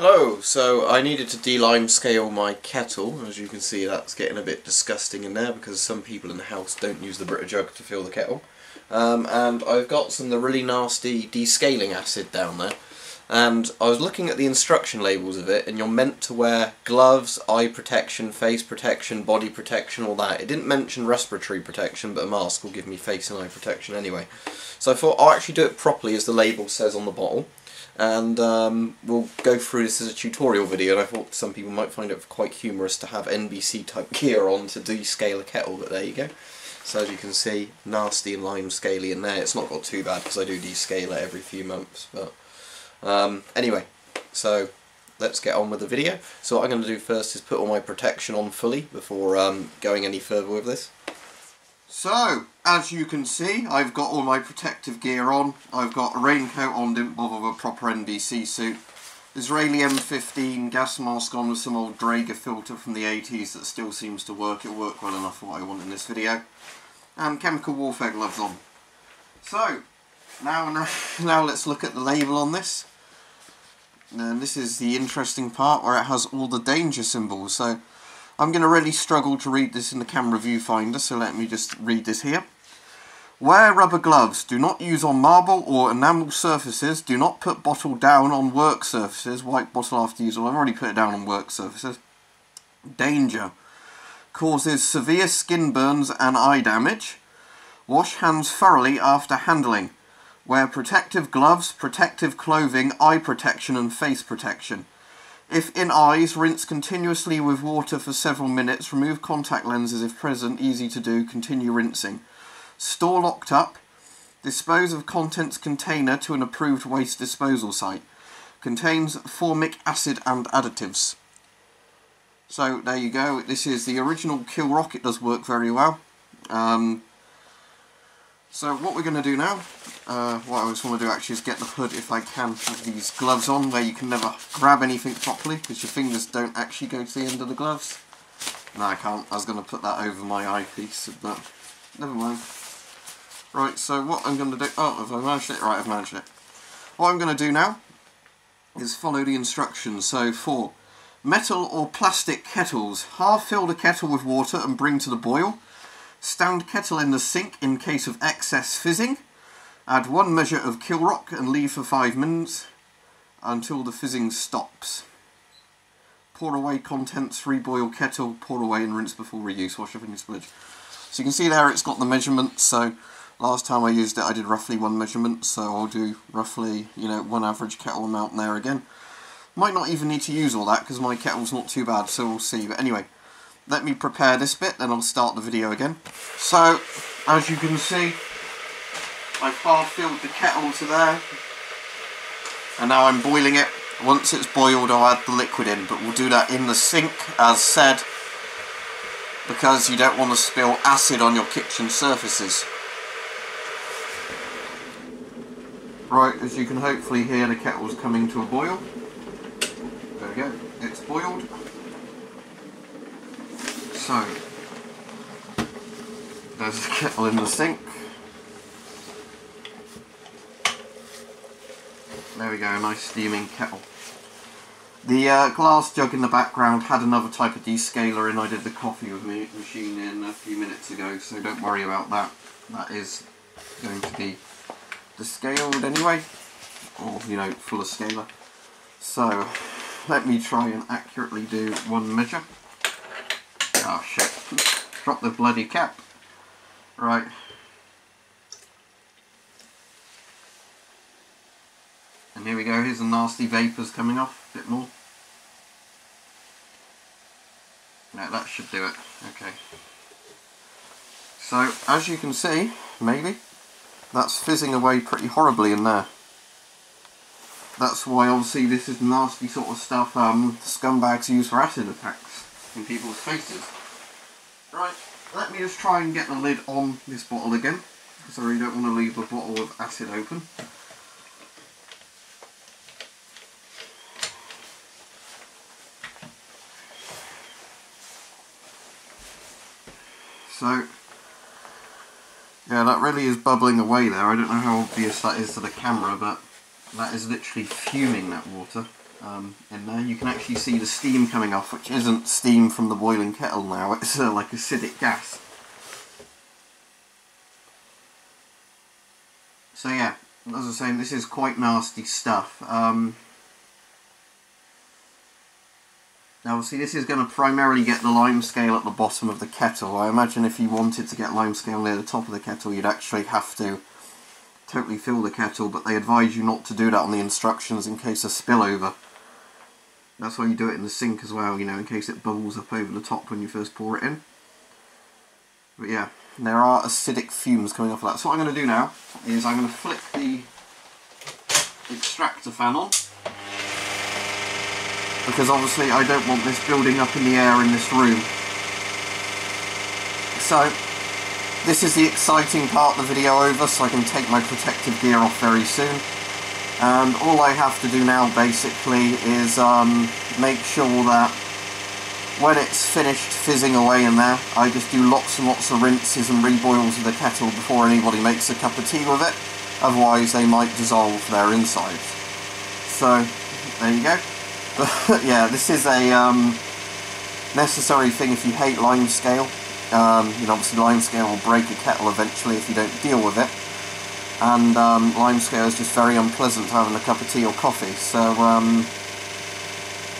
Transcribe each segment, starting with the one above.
Hello, so I needed to limescale my kettle. As you can see, that's getting a bit disgusting in there because some people in the house don't use the Brita jug to fill the kettle. And I've got some of the really nasty descaling acid down there. And I was looking at the instruction labels of it, and you're meant to wear gloves, eye protection, face protection, body protection, all that. It didn't mention respiratory protection, but a mask will give me face and eye protection anyway. So I thought I'll actually do it properly as the label says on the bottle. And we'll go through this as a tutorial video, and I thought some people might find it quite humorous to have NBC type gear on to descale a kettle, but there you go. So as you can see, nasty and limescaly in there. It's not got too bad because I do descale it every few months, but anyway, so let's get on with the video. So what I'm going to do first is put all my protection on fully before going any further with this. So, as you can see, I've got all my protective gear on. I've got a raincoat on, didn't bother with a proper NBC suit. Israeli M15 gas mask on with some old Draeger filter from the 80s that still seems to work. It'll work well enough for what I want in this video. And chemical warfare gloves on. So, now let's look at the label on this. And this is the interesting part where it has all the danger symbols. So, I'm going to really struggle to read this in the camera viewfinder, so let me just read this here. Wear rubber gloves. Do not use on marble or enamel surfaces. Do not put bottle down on work surfaces. Wipe bottle after use. Well, I've already put it down on work surfaces. Danger. Causes severe skin burns and eye damage. Wash hands thoroughly after handling. Wear protective gloves, protective clothing, eye protection and face protection. If in eyes, rinse continuously with water for several minutes. Remove contact lenses if present, easy to do, continue rinsing. Store locked up. Dispose of contents container to an approved waste disposal site. Contains formic acid and additives. So there you go, this is the original Kill Rock. It does work very well. So what we're going to do now, what I just want to do actually is get the hood, if I can, with these gloves on, where you can never grab anything properly because your fingers don't actually go to the end of the gloves. No, I can't. I was going to put that over my eyepiece, but never mind. Right, so what I'm going to do... Oh, have I managed it? Right, I've managed it. What I'm going to do now is follow the instructions. So for metal or plastic kettles, half fill the kettle with water and bring to the boil. Stand kettle in the sink in case of excess fizzing. Add 1 measure of Kill Rock and leave for 5 minutes until the fizzing stops. Pour away contents, reboil kettle, pour away and rinse before reuse. Wash up in your splurge. So you can see there it's got the measurements. So last time I used it I did roughly 1 measurement, so I'll do roughly, you know, 1 average kettle amount there again. Might not even need to use all that because my kettle's not too bad, so we'll see. But anyway, let me prepare this bit, then I'll start the video again. So, as you can see, I've half filled the kettle to there, and now I'm boiling it. Once it's boiled, I'll add the liquid in, but we'll do that in the sink, as said, because you don't want to spill acid on your kitchen surfaces. Right, as you can hopefully hear, the kettle's coming to a boil. There we go, it's boiled. So, there's the kettle in the sink. There we go, a nice steaming kettle. The glass jug in the background had another type of descaler in. I did the coffee with my machine in a few minutes ago, so don't worry about that. That is going to be descaled anyway, or, you know, full of scaler. So, let me try and accurately do 1 measure. Oh shit, drop the bloody cap. Right. And here we go, here's the nasty vapours coming off, a bit more. No, that should do it, okay. So, as you can see, maybe, that's fizzing away pretty horribly in there. That's why obviously this is nasty sort of stuff scumbags use for acid attacks in people's faces. Right, let me just try and get the lid on this bottle again, because I really don't want to leave the bottle with acid open. So, yeah, that really is bubbling away there. I don't know how obvious that is to the camera, but that is literally fuming, that water. in there. You can actually see the steam coming off, which isn't steam from the boiling kettle now, it's like acidic gas. So yeah, as I was saying, this is quite nasty stuff. Now obviously this is going to primarily get the limescale at the bottom of the kettle. I imagine if you wanted to get limescale near the top of the kettle, you'd actually have to totally fill the kettle, but they advise you not to do that on the instructions in case of spillover. That's why you do it in the sink as well, you know, in case it bubbles up over the top when you first pour it in. But yeah, there are acidic fumes coming off of that. So what I'm going to do now is I'm going to flick the extractor fan on, because obviously I don't want this building up in the air in this room. So this is the exciting part of the video over, so I can take my protective gear off very soon. And all I have to do now basically is make sure that when it's finished fizzing away in there, I just do lots and lots of rinses and reboils of the kettle before anybody makes a cup of tea with it. Otherwise they might dissolve their insides. So there you go. But yeah, this is a necessary thing if you hate limescale. You know, obviously limescale will break a kettle eventually if you don't deal with it. And limescale is just very unpleasant having a cup of tea or coffee. So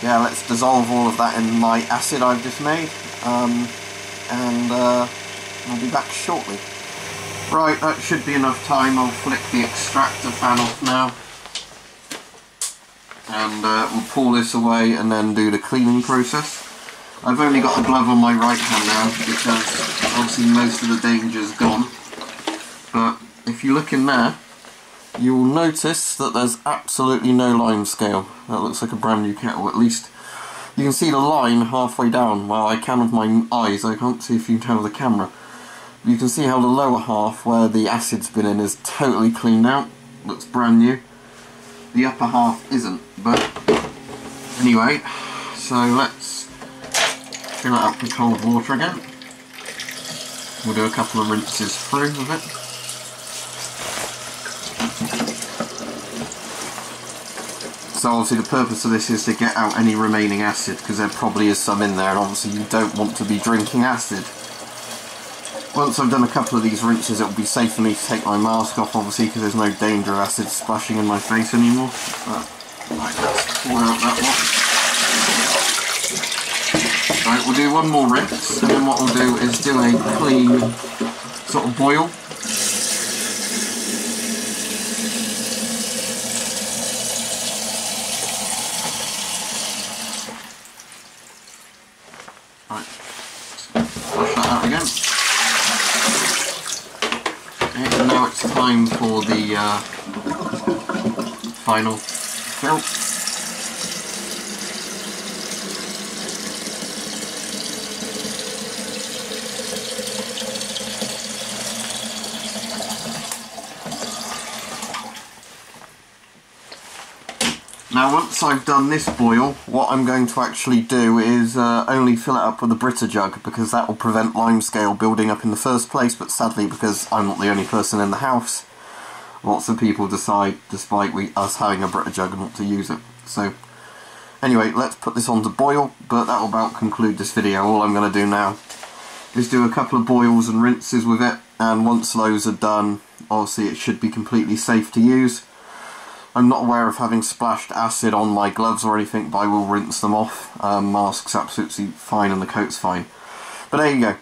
yeah, let's dissolve all of that in my acid I've just made, and we'll be back shortly. Right, that should be enough time. I'll flick the extractor fan off now, and we'll pull this away and then do the cleaning process. I've only got a glove on my right hand now because obviously most of the danger's gone, but if you look in there, you will notice that there's absolutely no limescale. That looks like a brand new kettle, at least. You can see the line halfway down. Well, I can with my eyes, I can't see if you can tell with the camera. You can see how the lower half, where the acid's been in, is totally cleaned out. Looks brand new. The upper half isn't, but anyway, so let's fill it up with cold water again. We'll do a couple of rinses through with it. So obviously the purpose of this is to get out any remaining acid, because there probably is some in there, and obviously you don't want to be drinking acid. Once I've done a couple of these rinses, it will be safe for me to take my mask off, obviously, because there's no danger of acid splashing in my face anymore. But, right, let's pour out that one. Right, we'll do one more rinse, and then what we'll do is do a clean sort of boil. Right, flush that out again. Okay, and now it's time for the final fill. Now once I've done this boil, what I'm going to actually do is only fill it up with a Brita jug, because that will prevent limescale building up in the first place, but sadly, because I'm not the only person in the house, lots of people decide, despite us having a Brita jug, not to use it. So anyway, let's put this on to boil, but that will about conclude this video. All I'm going to do now is do a couple of boils and rinses with it, and once those are done, obviously it should be completely safe to use. I'm not aware of having splashed acid on my gloves or anything, but I will rinse them off. Mask's absolutely fine and the coat's fine. But there you go.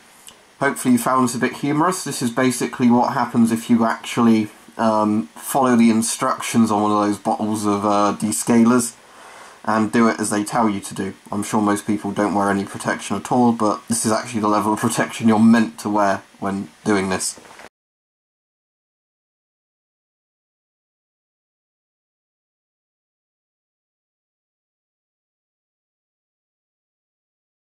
Hopefully you found this a bit humorous. This is basically what happens if you actually follow the instructions on one of those bottles of descalers and do it as they tell you to do. I'm sure most people don't wear any protection at all, but this is actually the level of protection you're meant to wear when doing this.